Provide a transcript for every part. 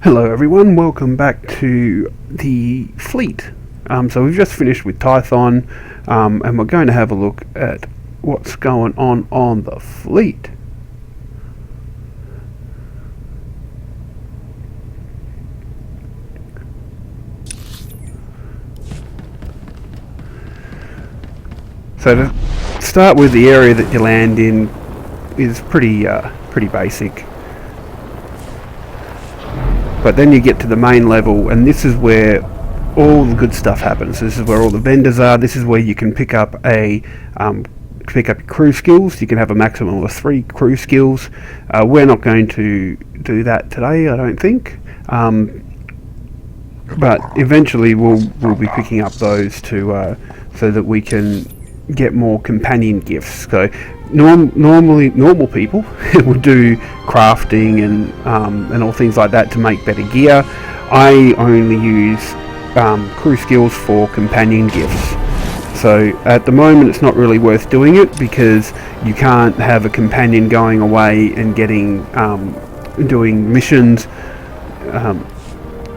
Hello everyone, welcome back to the fleet. So we've just finished with Tython, and we're going to have a look at what's going on the fleet. So to start with, the area that you land in is pretty basic. But then you get to the main level, and this is where all the good stuff happens. This is where all the vendors are. This is where you can pick up your crew skills. You can have a maximum of 3 crew skills. We're not going to do that today, I don't think. But eventually we'll be picking up those to so that we can get more companion gifts. So normally normal people will do crafting and all things like that to make better gear. I only use crew skills for companion gifts. So at the moment it's not really worth doing it, because you can't have a companion going away and getting doing missions,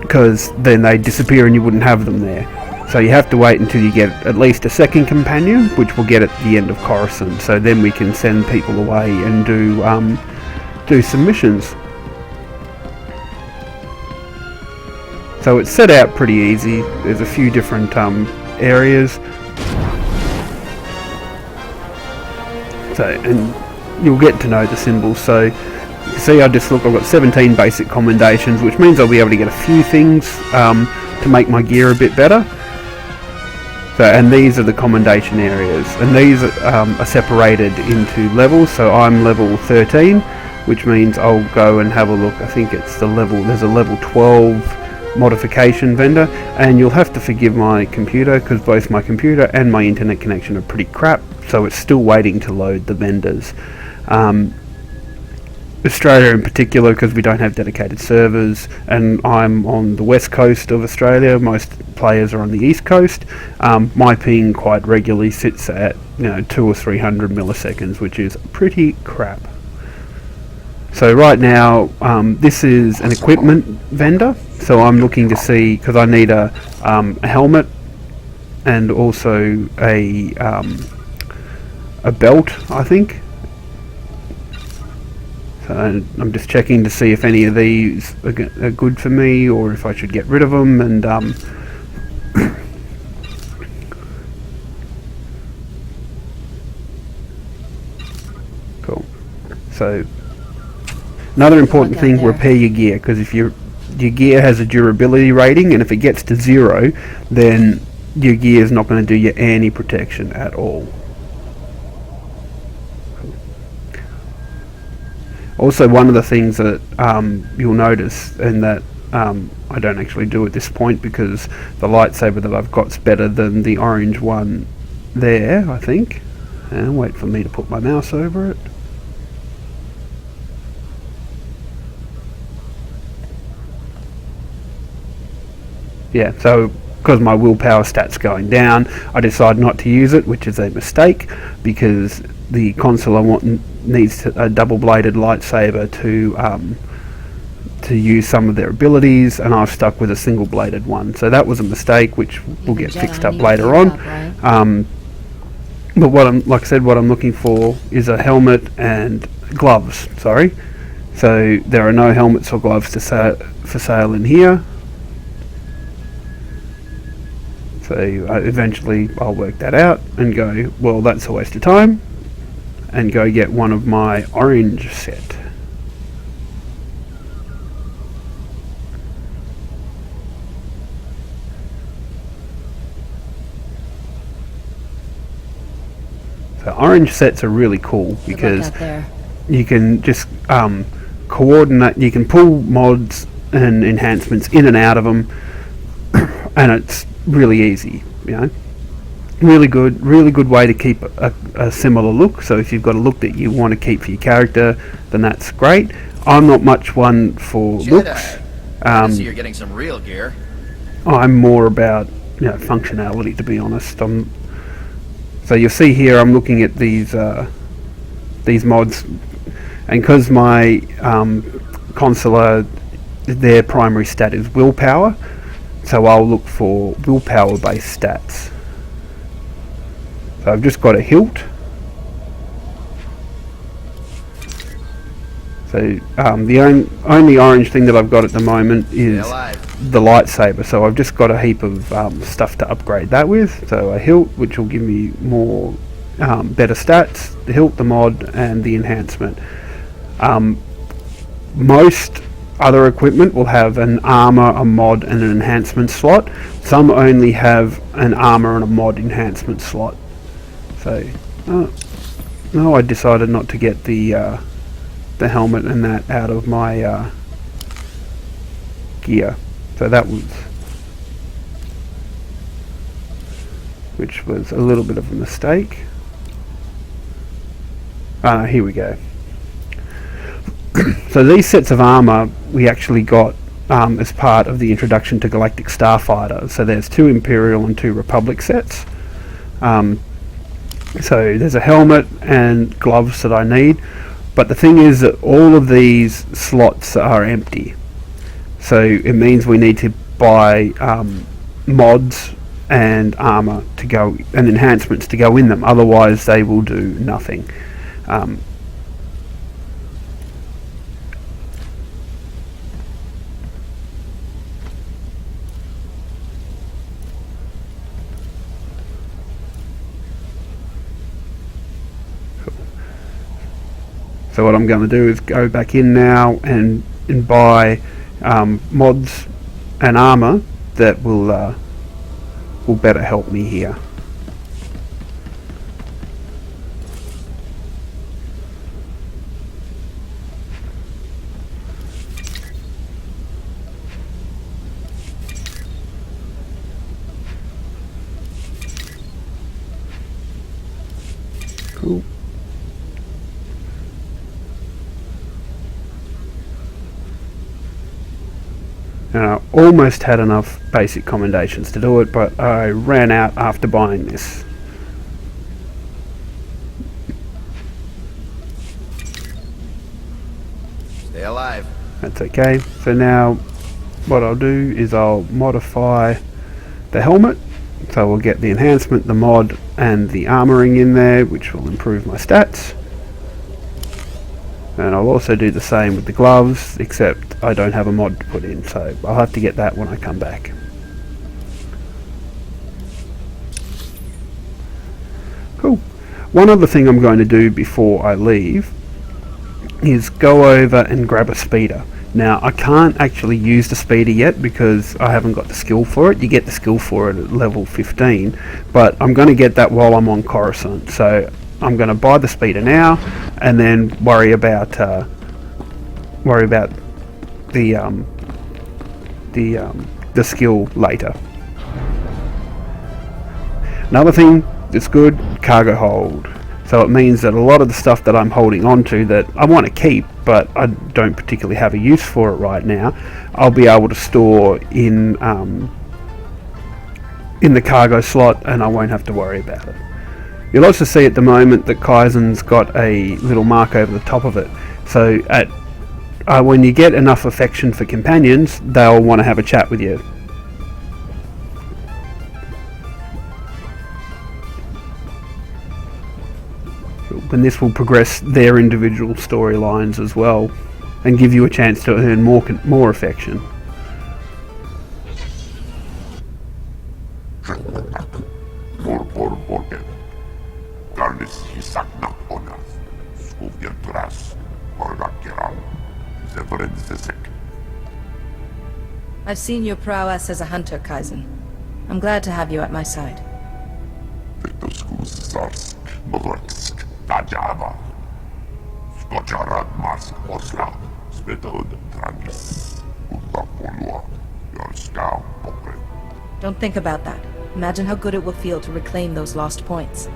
because then they disappear and you wouldn't have them there. So you have to wait until you get at least a second companion, which we'll get at the end of Coruscant. So then we can send people away and do some missions. So it's set out pretty easy. There's a few different areas. So, and you'll get to know the symbols. So you can see I've got 17 basic commendations, which means I'll be able to get a few things to make my gear a bit better. So, and these are the commendation areas, and these are separated into levels. So I'm level 13, which means I'll go and have a look. I think it's there's a level 12 modification vendor, and you'll have to forgive my computer, because both my computer and my internet connection are pretty crap, so it's still waiting to load the vendors. Australia in particular, because we don't have dedicated servers, and I'm on the west coast of Australia. Most players are on the east coast. My ping quite regularly sits at 200 or 300 milliseconds, which is pretty crap. So right now this is an equipment vendor, so I'm looking to see, because I need a helmet and also a belt, I think. So I'm just checking to see if any of these are good for me, or if I should get rid of them. And cool. So another important thing: repair your gear, because if your gear has a durability rating, and if it gets to 0, then your gear is not going to do you any protection at all. Also, one of the things that you'll notice, and that I don't actually do at this point, because the lightsaber that I've got's better than the orange one there, I think. And wait for me to put my mouse over it. Yeah, so because my willpower stat's going down, I decide not to use it, which is a mistake, because the Consular needs a double-bladed lightsaber to use some of their abilities, and I've stuck with a single-bladed one. So that was a mistake, which will get fixed up later on. But like I said, what I'm looking for is a helmet and gloves. Sorry, so there are no helmets or gloves for sale in here. So eventually I'll work that out and go, well, that's a waste of time, and go get one of my orange set. So orange sets are really cool, because you can just coordinate, you can pull mods and enhancements in and out of them, and it's really easy, really good way to keep a similar look. So if you've got a look that you want to keep for your character, then that's great. I'm not much one for looks. I see you're getting some real gear. I'm more about functionality, to be honest. So you'll see here I'm looking at these mods, and because my Consular their primary stat is willpower, so I'll look for willpower based stats. So I've just got a hilt. So the only orange thing that I've got at the moment is the lightsaber, so I've just got a heap of stuff to upgrade that with. So a hilt, which will give me more better stats, the hilt, the mod, and the enhancement. Most other equipment will have an armor, a mod, and an enhancement slot. Some only have an armor and a mod enhancement slot. So, no, I decided not to get the helmet and that out of my gear. So that was, which was a little bit of a mistake. Here we go. So these sets of armor we actually got as part of the introduction to Galactic Starfighter. So there's 2 Imperial and 2 Republic sets. So there's a helmet and gloves that I need, but the thing is that all of these slots are empty. So it means we need to buy mods and armor to go, and enhancements to go in them, otherwise they will do nothing. So what I'm going to do is go back in now and buy mods and armor that will better help me here. Cool. I almost had enough basic commendations to do it, but I ran out after buying this. Stay alive. That's okay. So now what I'll do is I'll modify the helmet. So we'll get the enhancement, the mod, and the armoring in there, which will improve my stats. And I'll also do the same with the gloves, except I don't have a mod to put in, so I'll have to get that when I come back. Cool. One other thing I'm going to do before I leave is go over and grab a speeder. Now, I can't actually use the speeder yet because I haven't got the skill for it. You get the skill for it at level 15, but I'm going to get that while I'm on Coruscant. So I'm going to buy the speeder now, and then worry about the skill later. Another thing that's good, cargo hold. So it means that a lot of the stuff that I'm holding on to that I want to keep, but I don't particularly have a use for it right now, I'll be able to store in the cargo slot, and I won't have to worry about it. You'll also see at the moment that Kaizen's got a little mark over the top of it. So when you get enough affection for companions, they'll want to have a chat with you. And this will progress their individual storylines as well, and give you a chance to earn more affection. I've seen your prowess as a hunter, Kaizen. I'm glad to have you at my side. Don't think about that. Imagine how good it will feel to reclaim those lost points.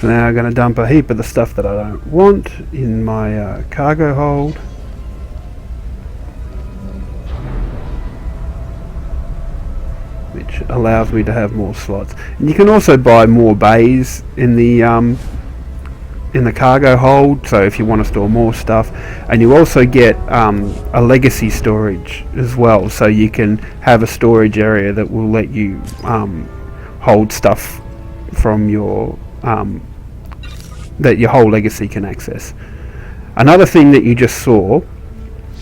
So now I'm going to dump a heap of the stuff that I don't want in my cargo hold. Which allows me to have more slots. And you can also buy more bays in the cargo hold, so if you want to store more stuff. And you also get a legacy storage as well, so you can have a storage area that will let you hold stuff from your that your whole legacy can access. Another thing that you just saw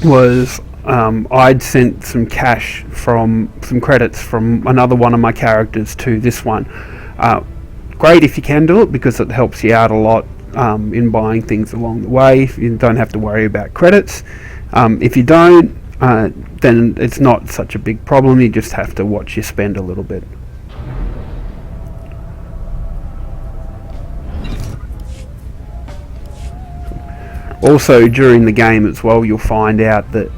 was I'd sent some cash from some credits from another one of my characters to this one. Great if you can do it, because it helps you out a lot in buying things along the way. You don't have to worry about credits. If you don't, then it's not such a big problem. You just have to watch your spend a little bit. Also, during the game as well, you'll find out that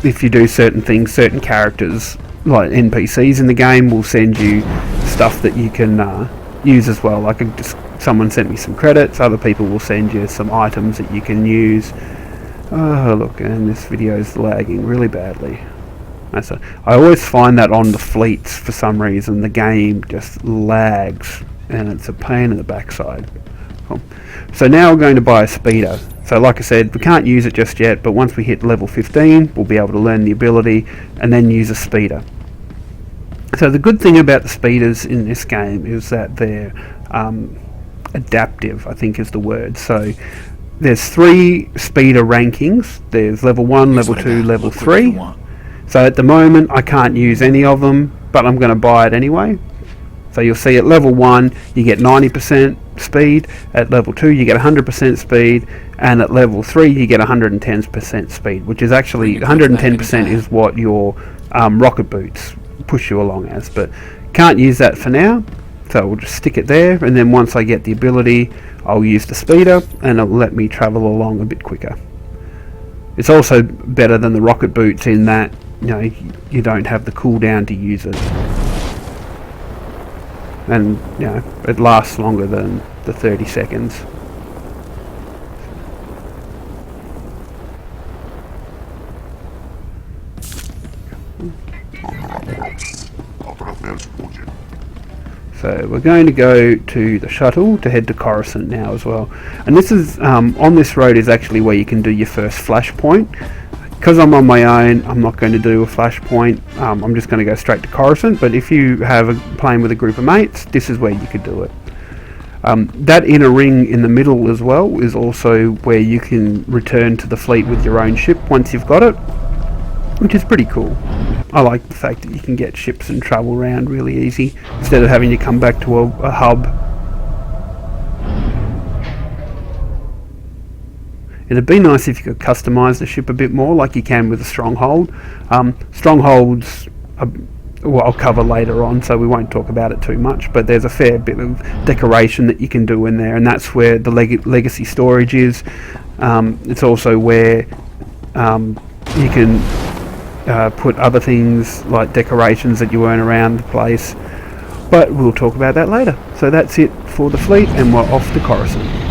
if you do certain things, certain characters, like NPCs in the game, will send you stuff that you can use as well. Like someone sent me some credits, other people will send you some items that you can use. Oh look, and this video is lagging really badly. I always find that on the fleets for some reason the game just lags, and it's a pain in the backside. Cool. So now we're going to buy a Speedo. So like I said, we can't use it just yet, but once we hit level 15 we'll be able to learn the ability and then use a Speedo. So the good thing about the Speeders in this game is that they're adaptive, I think is the word. So there's 3 Speeder rankings. There's level 1, level 2, level 3. So at the moment I can't use any of them, but I'm going to buy it anyway. So you'll see at level 1 you get 90% speed, at level 2 you get 100% speed, and at level 3 you get 110% speed, which is actually 110% is what your rocket boots push you along as, but can't use that for now, so we'll just stick it there, and then once I get the ability I'll use the speeder and it'll let me travel along a bit quicker. It's also better than the rocket boots in that, you know, you don't have the cooldown to use it. And you know, it lasts longer than the 30 seconds. So we're going to go to the shuttle to head to Coruscant now as well. And this is on this road is actually where you can do your first flashpoint. Because I'm on my own, I'm not going to do a flashpoint. I'm just going to go straight to Coruscant. But if you have playing with a group of mates, this is where you could do it. That inner ring in the middle as well is also where you can return to the fleet with your own ship once you've got it, which is pretty cool. I like the fact that you can get ships and travel around really easy instead of having to come back to a hub. It'd be nice if you could customize the ship a bit more like you can with a stronghold. Strongholds well, I'll cover later on, so we won't talk about it too much, but there's a fair bit of decoration that you can do in there, and that's where the legacy storage is. It's also where you can put other things like decorations that you earn around the place, but we'll talk about that later. So that's it for the fleet, and we're off to Coruscant.